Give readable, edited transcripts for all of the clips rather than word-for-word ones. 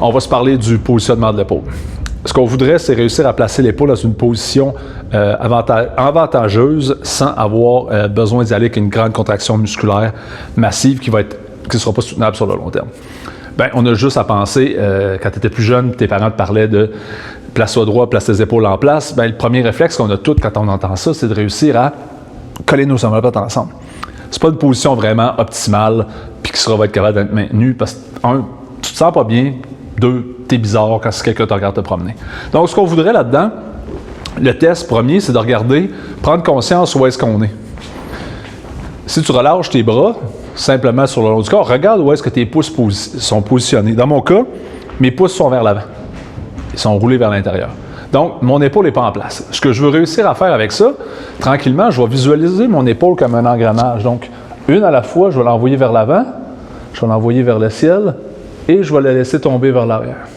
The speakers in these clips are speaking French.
on va se parler du positionnement de l'épaule. Ce qu'on voudrait, c'est réussir à placer l'épaule dans une position avantageuse sans avoir besoin d'y aller avec une grande contraction musculaire massive qui ne sera pas soutenable sur le long terme. Bien, on a juste à penser, quand tu étais plus jeune, tes parents te parlaient de place-toi droit, place tes épaules en place. Bien, le premier réflexe qu'on a tous quand on entend ça, c'est de réussir à coller nos omoplates ensemble. C'est pas une position vraiment optimale puis qui va être capable d'être maintenue parce que, un, tu te sens pas bien, deux, t'es bizarre quand c'est quelqu'un qui te regarde te promener. Donc, ce qu'on voudrait là-dedans, le test premier, c'est de regarder, prendre conscience où est-ce qu'on est. Si tu relâches tes bras, simplement sur le long du corps, regarde où est-ce que tes pouces sont positionnés. Dans mon cas, mes pouces sont vers l'avant. Ils sont roulés vers l'intérieur. Donc, mon épaule n'est pas en place. Ce que je veux réussir à faire avec ça, tranquillement, je vais visualiser mon épaule comme un engrenage. Donc, une à la fois, je vais l'envoyer vers l'avant, je vais l'envoyer vers le ciel et je vais la laisser tomber vers l'arrière.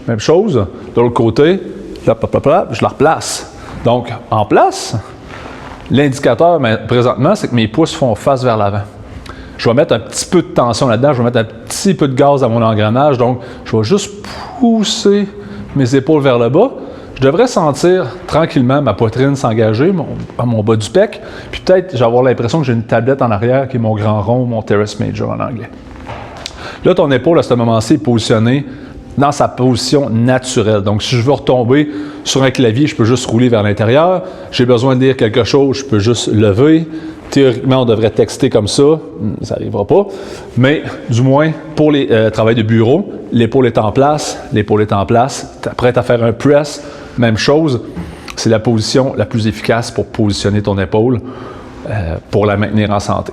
Même chose, de l'autre côté, je la replace. Donc, en place, l'indicateur, présentement, c'est que mes pouces font face vers l'avant. Je vais mettre un petit peu de tension là-dedans, je vais mettre un petit peu de gaz à mon engrenage, donc je vais juste pousser mes épaules vers le bas. Je devrais sentir tranquillement ma poitrine s'engager, à mon bas du pec, puis peut-être je vais avoir l'impression que j'ai une tablette en arrière qui est mon grand rond, mon teres major en anglais. Là, ton épaule à ce moment-ci est positionnée dans sa position naturelle. Donc, si je veux retomber sur un clavier, je peux juste rouler vers l'intérieur. J'ai besoin de lire quelque chose, je peux juste lever. Théoriquement, on devrait texter comme ça. Ça n'arrivera pas. Mais, du moins, pour les travail de bureau, l'épaule est en place, l'épaule est en place. Tu es prêt à faire un press, même chose. C'est la position la plus efficace pour positionner ton épaule, pour la maintenir en santé.